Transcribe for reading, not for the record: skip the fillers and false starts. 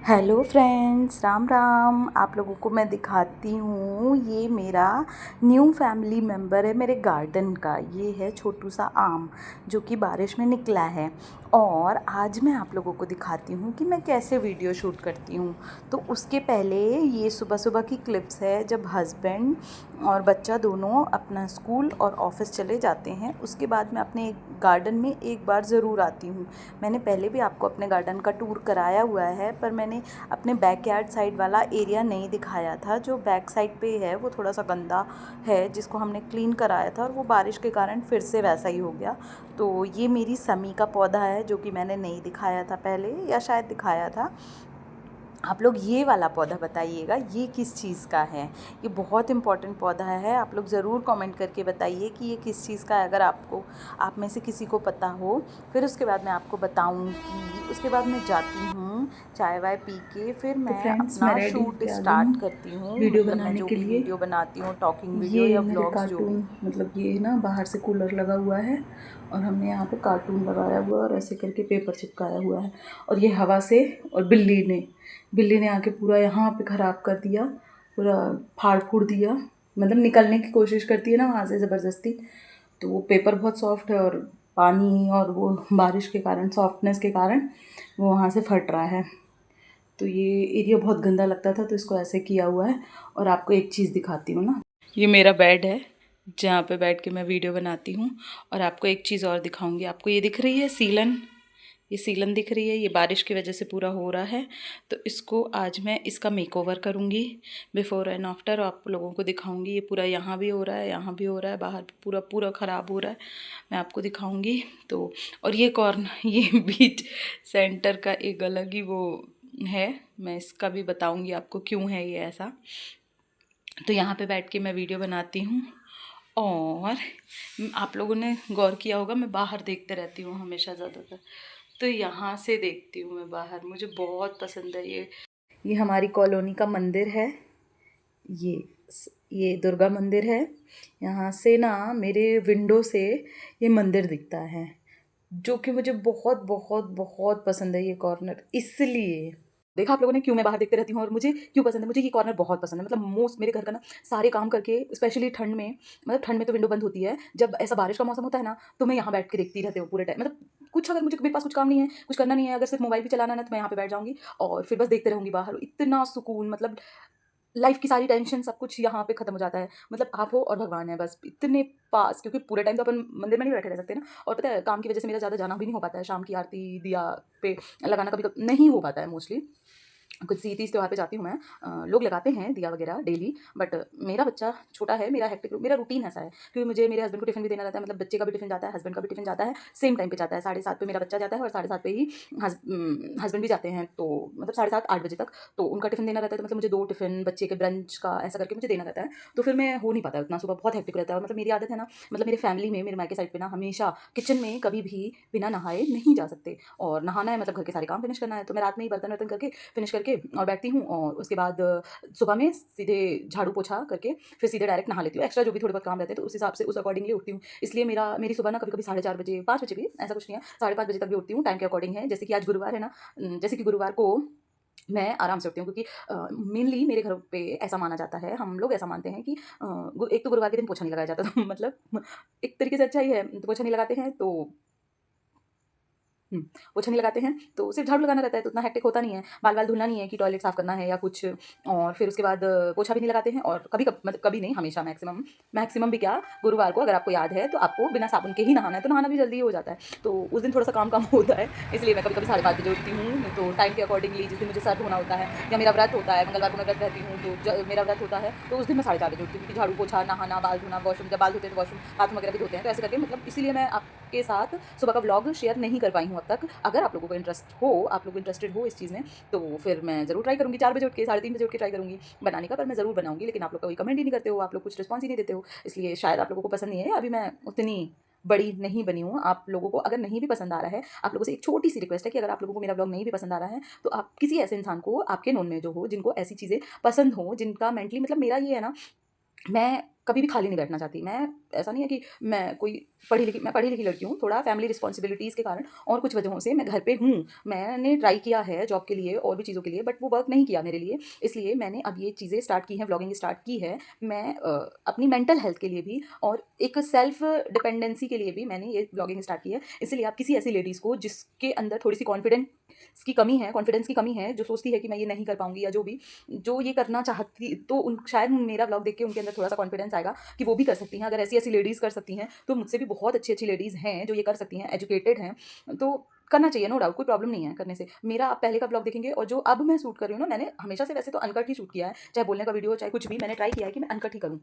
Hello friends, Ram Ram. आप लोगों को मैं दिखाती हूँ, ये मेरा न्यू फैमिली मेम्बर है मेरे गार्डन का। ये है छोटू सा आम जो कि बारिश में निकला है। और आज मैं आप लोगों को दिखाती हूँ कि मैं कैसे वीडियो शूट करती हूँ। तो उसके पहले ये सुबह सुबह की क्लिप्स है जब हस्बैंड और बच्चा दोनों अपना स्कूल और ऑफिस चले जाते हैं। उसके बाद मैं अपने गार्डन में एक बार ज़रूर आती हूँ। मैंने पहले भी आपको अपने गार्डन का टूर कराया हुआ है, पर मैंने अपने बैकयार्ड साइड वाला एरिया नहीं दिखाया था। जो बैक साइड पे है वो थोड़ा सा गंदा है, जिसको हमने क्लीन कराया था और वो बारिश के कारण फिर से वैसा ही हो गया। तो ये मेरी समी का पौधा है जो कि मैंने नहीं दिखाया था पहले, या शायद दिखाया था। आप लोग ये वाला पौधा बताइएगा ये किस चीज़ का है। ये बहुत इम्पॉर्टेंट पौधा है। आप लोग ज़रूर कमेंट करके बताइए कि ये किस चीज़ का है, अगर आप में से किसी को पता हो। फिर उसके बाद मैं आपको बताऊंगी। उसके बाद मैं जाती हूँ चाय वाय पी के, फिर तो मैं फ्रेंड्स, मैं अपना रेडी शूट होके आ गई स्टार्ट हूँ करती हूँ। वीडियो मतलब मैं बनाने जो के भी लिए। वीडियो बनाती हूँ, टॉकिंग वीडियो ये या मेरे व्लॉग्स जो भी। कार्टून, मतलब ये ना बाहर से कूलर लगा हुआ है और हमने यहाँ पे कार्टून लगाया हुआ है और ऐसे करके पेपर चिपकाया हुआ है। और ये हवा से, और बिल्ली ने आके पूरा यहाँ पे ख़राब कर दिया, पूरा फाड़ फूड़ दिया। मतलब निकलने की कोशिश करती है ना वहाँ से ज़बरदस्ती। तो वो पेपर बहुत सॉफ्ट है और पानी और वो बारिश के कारण, सॉफ्टनेस के कारण वो वहाँ से फट रहा है। तो ये एरिया बहुत गंदा लगता था, तो इसको ऐसे किया हुआ है। और आपको एक चीज़ दिखाती हूँ ना, ये मेरा बेड है जहाँ पे बैठ के मैं वीडियो बनाती हूँ। और आपको एक चीज़ और दिखाऊंगी। आपको ये दिख रही है सीलन, ये सीलन दिख रही है, ये बारिश की वजह से पूरा हो रहा है। तो इसको आज मैं इसका मेकओवर करूँगी, बिफ़ोर एंड आफ्टर आप लोगों को दिखाऊंगी। ये पूरा यहाँ भी हो रहा है, यहाँ भी हो रहा है, बाहर भी पूरा पूरा ख़राब हो रहा है, मैं आपको दिखाऊंगी। तो और ये कॉर्नर ये बीच सेंटर का एक अलग ही वो है, मैं इसका भी बताऊंगी आपको क्यों है ये ऐसा। तो यहाँ पे बैठ के मैं वीडियो बनाती हूँ। और आप लोगों ने गौर किया होगा, मैं बाहर देखते रहती हूँ हमेशा ज़्यादातर। तो यहाँ से देखती हूँ मैं बाहर, मुझे बहुत पसंद है ये हमारी कॉलोनी का मंदिर है। ये ये दुर्गा मंदिर है। यहाँ से ना मेरे विंडो से ये मंदिर दिखता है, जो कि मुझे बहुत बहुत बहुत पसंद है ये कॉर्नर। इसलिए देखा आप लोगों ने क्यों मैं बाहर देखते रहती हूँ और मुझे क्यों पसंद है। मुझे ये कॉर्नर बहुत पसंद है। मतलब मोस्ट मेरे घर का ना सारे काम करके, स्पेशली ठंड में, मतलब ठंड में तो विंडो बंद होती है, जब ऐसा बारिश का मौसम होता है ना तो मैं यहाँ बैठ के देखती रहती हूँ पूरे टाइम। मतलब कुछ अगर मुझे, मेरे पास कुछ काम नहीं है, कुछ करना नहीं है, अगर सिर्फ मोबाइल भी चलाना है ना, तो मैं यहाँ पे बैठ जाऊँगी और फिर बस देखते रहूँगी बाहर। इतना सुकून, मतलब लाइफ की सारी टेंशन सब कुछ यहाँ पे खत्म हो जाता है। मतलब आप हो और भगवान है, बस इतने पास। क्योंकि पूरे टाइम तो अपन मंदिर में नहीं बैठे रह सकते ना। और पता है काम की वजह से मेरा ज़्यादा जाना भी नहीं हो पाता है। शाम की आरती दिया पे लगाना कभी कभी नहीं हो पाता है मोस्टली। कुछ सी तीज त्योहार पे जाती हूँ मैं। लोग लगाते हैं दिया वगैरह डेली, बट मेरा बच्चा छोटा है, मेरा हेक्टिक, मेरा रूटीन ऐसा है क्योंकि मुझे मेरे हस्बैंड को टिफिन भी देना रहता है। मतलब बच्चे का भी टिफिन जाता है, हस्बैंड का भी टिफिन जाता है, सेम टाइम पे जाता है। 7:30 पे मेरा बच्चा जाता है और 7:30 पे ही हस्बैंड भी जाते हैं। तो मतलब 7:30 8 बजे तक तो उनका टिफिन देना रहता है। तो मतलब मुझे 2 टिफिन बच्चे के ब्रंच का ऐसा करके मुझे देना रहता है। तो फिर मैं हो नहीं पाता है उतना, सुबह बहुत हेक्टिक रहता है। और मतलब मेरी आदत है ना, मतलब मेरे फैमिली में, मेरे मायके साइड पे ना हमेशा किचन में कभी भी बिना नहाए नहीं जा सकते। और नहाना है मतलब घर के सारे काम फिनिश करना है, तो मैं रात में ही बर्तन वर्तन करके फिनिश करके और बैठती हूँ। और उसके बाद सुबह में सीधे झाड़ू पोछा करके फिर सीधे डायरेक्ट नहा लेती हूँ। एक्स्ट्रा जो भी थोड़े बहुत काम रहते हैं तो उस हिसाब से उस अकॉर्डिंगली उठती हूँ। इसलिए मेरी सुबह ना कभी कभी 4:30 बजे, 5 बजे भी, ऐसा कुछ नहीं है, 5:30 बजे तक भी उठती हूँ, टाइम के अकॉर्डिंग है। जैसे कि आज गुरुवार है ना, जैसे कि गुरुवार को मैं आराम से उठती हूँ क्योंकि मेनली मेरे घर पे ऐसा माना जाता है, हम लोग ऐसा मानते हैं कि एक तो गुरुवार के दिन पोछा नहीं लगाया जाता। तो मतलब एक तरीके से अच्छा ही है, तो पोछा नहीं लगाते हैं तो पोछा नहीं लगाते हैं, तो सिर्फ झाड़ू लगाना रहता है, तो उतना हेक्टिक होता नहीं है। बाल-वाल धुलना नहीं है कि टॉयलेट साफ़ करना है या कुछ। और फिर उसके बाद पोछा भी नहीं लगाते हैं। और मतलब कभी नहीं, हमेशा मैक्सिमम मैक्सिमम भी क्या, गुरुवार को अगर आपको याद है तो आपको बिना साबुन के ही नहाना है, तो नहाना भी जल्दी हो जाता है। तो उस दिन थोड़ा-सा काम कम होता है, इसलिए मैं कभी-कभी 5:30 बजे उठती हूँ। तो टाइम के अकॉर्डिंगली जिस दिन मुझे सर्द होना होता है या मेरा व्रत होता है, मंगलवार को मैं व्रत रहती हूँ, तो मेरा व्रत होता है, तो उस दिन मैं 4:30 बजे उठती हूँ क्योंकि झाड़ू, पोछा, नहाना, बाल धोना, वॉशरूम, जब बाल धोते हैं तो वॉशरूम, बाथरूम वगैरह भी धोते हैं, तो ऐसे करके मतलब इसीलिए मैं आपके साथ सुबह का व्लॉग शेयर नहीं कर पाई हूँ अब तक। अगर आप लोगों को इंटरेस्ट हो, आप लोग इंटरेस्टेड हो इस चीज़ में, तो फिर मैं ज़रूर ट्राई करूँगी। 4 बजे उठ के, 3:30 बजे उठ के ट्राई करूँगी बनाने का, पर मैं ज़रूर बनाऊँगी। लेकिन आप लोग कोई कमेंट ही नहीं करते हो, आप लोग कुछ रिस्पॉन्स ही नहीं देते हो, इसलिए शायद आप लोगों को पसंद नहीं है। अभी मैं उतनी बड़ी नहीं बनी हूँ। आप लोगों को अगर नहीं भी पसंद आ रहा है, आप लोगों से एक छोटी सी रिक्वेस्ट है कि अगर आप लोगों को मेरा ब्लॉग नहीं भी पसंद आ रहा है, तो आप किसी ऐसे इंसान को, आपके नोन में जो हो, जिनको ऐसी चीज़ें पसंद हो, जिनका मेंटली, मतलब मेरा ये है ना, मैं कभी भी खाली नहीं बैठना चाहती। मैं ऐसा नहीं है कि मैं पढ़ी लिखी लड़की हूँ, थोड़ा फैमिली रिस्पॉन्सिबिलिटीज़ के कारण और कुछ वजहों से मैं घर पे हूँ। मैंने ट्राई किया है जॉब के लिए और भी चीज़ों के लिए, बट वो वर्क नहीं किया मेरे लिए। इसलिए मैंने अब ये चीज़ें स्टार्ट की हैं, व्लॉगिंग स्टार्ट की है। मैं अपनी मेंटल हेल्थ के लिए भी और एक सेल्फ डिपेंडेंसी के लिए भी मैंने ये व्लॉगिंग स्टार्ट की है। इसलिए आप किसी ऐसी लेडीज़ को जिसके अंदर थोड़ी-सी कॉन्फिडेंस की कमी है, जो सोचती है कि मैं ये नहीं कर पाऊँगी या जो भी, जो ये करना चाहती, तो उन शायद मेरा व्लॉग देख के उनके अंदर थोड़ा-सा कॉन्फिडेंस आएगा कि वो भी कर सकती हैं। अगर ऐसी-ऐसी लेडीज़ कर सकती हैं, तो मुझसे भी बहुत अच्छी-अच्छी लेडीज़ हैं जो ये कर सकती हैं, एजुकेटेड हैं। तो करना चाहिए, नो डाउट, कोई प्रॉब्लम नहीं है करने से। मेरा आप पहले का व्लॉग देखेंगे और जो अब मैं शूट कर रही हूँ ना, मैंने हमेशा से वैसे तो अनकट ही शूट किया है, चाहे बोलने का वीडियो हो, चाहे कुछ भी, मैंने ट्राई किया है कि मैं अनकट ही करूँ।